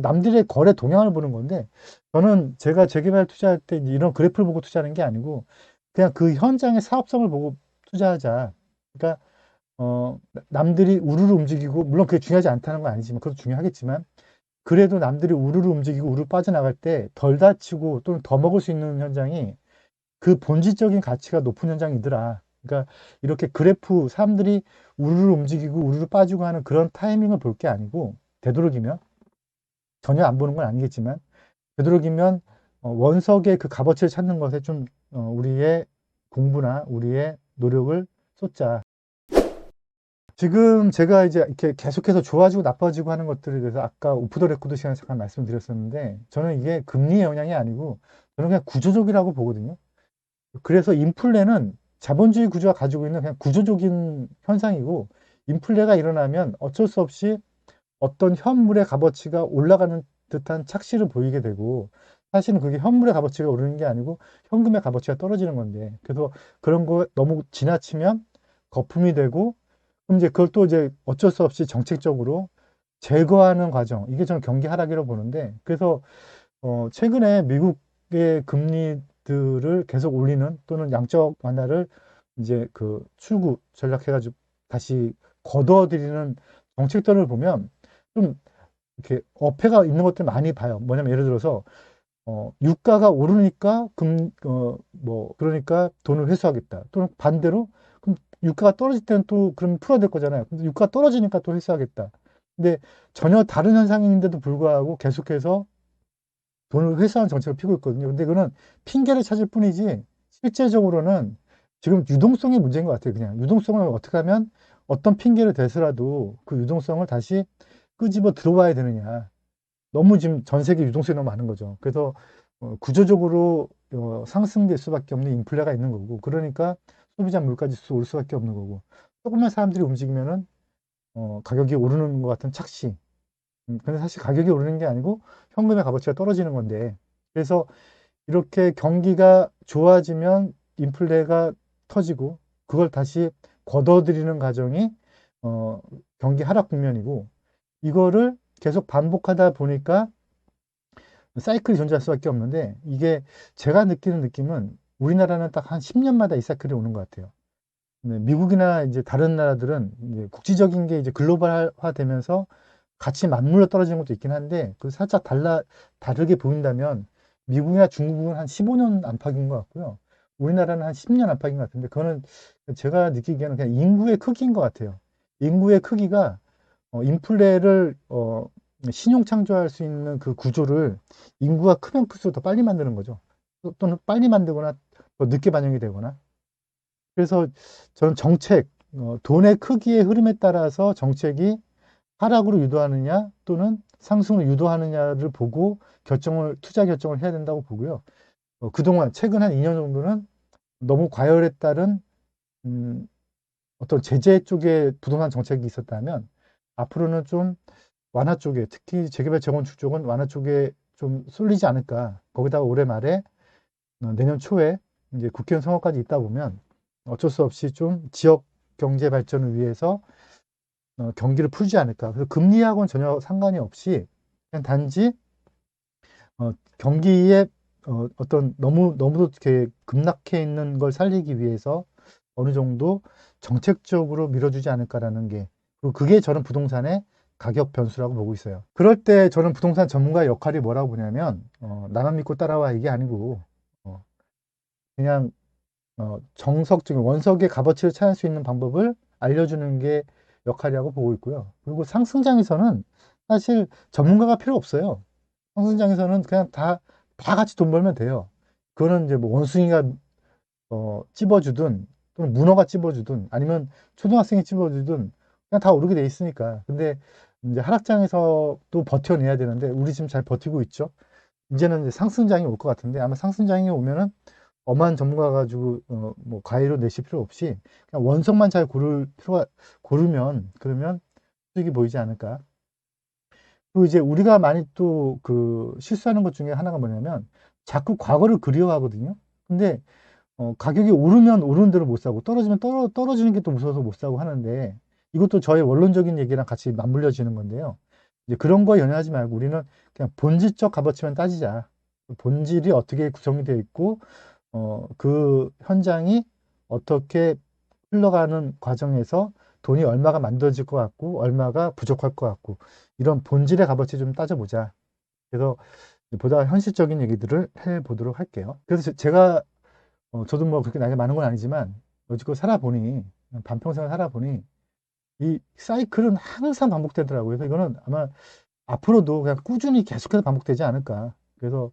남들의 거래 동향을 보는 건데, 저는 제가 재개발 투자할 때 이제 이런 그래프를 보고 투자하는 게 아니고 그냥 그 현장의 사업성을 보고 투자하자. 그러니까 남들이 우르르 움직이고, 물론 그게 중요하지 않다는 건 아니지만, 그것도 중요하겠지만, 그래도 남들이 우르르 움직이고 우르르 빠져나갈 때 덜 다치고 또는 더 먹을 수 있는 현장이 그 본질적인 가치가 높은 현장이더라. 그러니까 이렇게 그래프, 사람들이 우르르 움직이고 우르르 빠지고 하는 그런 타이밍을 볼 게 아니고, 되도록이면, 전혀 안 보는 건 아니겠지만, 되도록이면 원석의 그 값어치를 찾는 것에 좀 우리의 공부나 우리의 노력을 쏟자. 지금 제가 이제 이렇게 계속해서 좋아지고 나빠지고 하는 것들에 대해서 아까 오프 더 레코드 시간에 잠깐 말씀드렸었는데, 저는 이게 금리의 영향이 아니고 저는 그냥 구조적이라고 보거든요. 그래서 인플레는 자본주의 구조가 가지고 있는 그냥 구조적인 현상이고, 인플레가 일어나면 어쩔 수 없이 어떤 현물의 값어치가 올라가는 듯한 착시를 보이게 되고, 사실은 그게 현물의 값어치가 오르는 게 아니고 현금의 값어치가 떨어지는 건데, 그래서 그런 거 너무 지나치면 거품이 되고, 그럼 이제 그걸 또 이제 어쩔 수 없이 정책적으로 제거하는 과정, 이게 저는 경기 하락이라고 보는데, 그래서 최근에 미국의 금리들을 계속 올리는, 또는 양적 완화를 이제 그 출구 전략해가지고 다시 거둬들이는 정책들을 보면 좀 이렇게 어폐가 있는 것들 많이 봐요. 뭐냐면 예를 들어서 유가가 오르니까 그러니까 돈을 회수하겠다. 또는 반대로, 그럼 유가가 떨어질 때는 또 그럼 풀어야 될 거잖아요. 근데 유가가 떨어지니까 또 회수하겠다. 근데 전혀 다른 현상인데도 불구하고 계속해서 돈을 회수하는 정책을 피고 있거든요. 근데 그거는 핑계를 찾을 뿐이지, 실제적으로는 지금 유동성의 문제인 것 같아요. 그냥 유동성을 어떻게 하면 어떤 핑계를 대서라도 그 유동성을 다시 끄집어 들어와야 되느냐. 너무 지금 전 세계 유동성이 너무 많은 거죠. 그래서 구조적으로 상승될 수밖에 없는 인플레가 있는 거고, 그러니까 소비자 물가지수 올 수밖에 없는 거고, 조금만 사람들이 움직이면은 가격이 오르는 것 같은 착시. 근데 사실 가격이 오르는 게 아니고 현금의 값어치가 떨어지는 건데, 그래서 이렇게 경기가 좋아지면 인플레가 터지고, 그걸 다시 걷어들이는 과정이 어, 경기 하락 국면이고, 이거를 계속 반복하다 보니까 사이클이 존재할 수밖에 없는데, 이게 제가 느끼는 느낌은 우리나라는 딱 한 10년마다 이 사이클이 오는 것 같아요. 네, 미국이나 이제 다른 나라들은 이제 국지적인 게 이제 글로벌화 되면서 같이 맞물려 떨어지는 것도 있긴 한데, 그 살짝 다르게 보인다면 미국이나 중국은 한 15년 안팎인 것 같고요. 우리나라는 한 10년 안팎인 것 같은데, 그거는 제가 느끼기에는 그냥 인구의 크기인 것 같아요. 인구의 크기가 인플레를 신용 창조할 수 있는 그 구조를 인구가 크면 클수록 더 빨리 만드는 거죠. 또는 빨리 만들거나 더 늦게 반영이 되거나. 그래서 저는 정책, 돈의 크기의 흐름에 따라서 정책이 하락으로 유도하느냐 또는 상승으로 유도하느냐를 보고 투자 결정을 해야 된다고 보고요. 그동안 최근 한 2년 정도는 너무 과열에 따른 음, 어떤 제재 쪽에 부동산 정책이 있었다면, 앞으로는 좀 완화 쪽에, 특히 재개발 재건축 쪽은 완화 쪽에 좀 쏠리지 않을까. 거기다가 올해 말에 내년 초에 이제 국회의원 선거까지 있다 보면 어쩔 수 없이 좀 지역 경제 발전을 위해서 경기를 풀지 않을까. 그래서 금리하고는 전혀 상관이 없이 그냥 단지 경기에 어떤 너무도 이렇게 급락해 있는 걸 살리기 위해서 어느 정도 정책적으로 밀어주지 않을까라는 게, 그리고 그게 저는 부동산의 가격 변수라고 보고 있어요. 그럴 때 저는 부동산 전문가의 역할이 뭐라고 보냐면, 나만 믿고 따라와 이게 아니고, 어, 그냥 정석적인 원석의 값어치를 찾을 수 있는 방법을 알려주는 게 역할이라고 보고 있고요. 그리고 상승장에서는 사실 전문가가 필요 없어요. 상승장에서는 그냥 다 같이 돈 벌면 돼요. 그거는 이제 뭐 원숭이가 찝어주든, 또는 문어가 찝어주든, 아니면 초등학생이 찝어주든, 그냥 다 오르게 돼 있으니까. 근데 이제 하락장에서 또 버텨내야 되는데, 우리 지금 잘 버티고 있죠. 이제는 이제 상승장이 올 것 같은데, 아마 상승장이 오면은 엄한 전문가 가지고 뭐 가위로 내실 필요 없이 그냥 원석만 잘 고르면, 그러면 수익이 보이지 않을까. 그리고 이제 우리가 많이 또 그 실수하는 것 중에 하나가 뭐냐면, 자꾸 과거를 그리워하거든요. 근데 가격이 오르면 오르는 대로 못 사고, 떨어지면 떨어지는 게 또 무서워서 못 사고 하는데, 이것도 저의 원론적인 얘기랑 같이 맞물려지는 건데요. 이제 그런 거 연연하지 말고 우리는 그냥 본질적 값어치만 따지자. 본질이 어떻게 구성이 되어 있고, 그 현장이 어떻게 흘러가는 과정에서 돈이 얼마가 만들어질 것 같고, 얼마가 부족할 것 같고, 이런 본질의 값어치 좀 따져보자. 그래서 보다 현실적인 얘기들을 해보도록 할게요. 그래서 제가, 저도 뭐 그렇게 나이가 많은 건 아니지만, 여지껏 살아보니, 반평생을 살아보니, 이 사이클은 항상 반복되더라고요. 그래서 이거는 아마 앞으로도 그냥 꾸준히 계속해서 반복되지 않을까. 그래서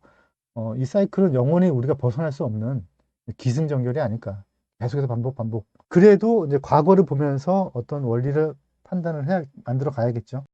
이 사이클은 영원히 우리가 벗어날 수 없는 기승전결이 아닐까. 계속해서 반복. 그래도 이제 과거를 보면서 어떤 원리를 판단을 해야, 만들어 가야겠죠.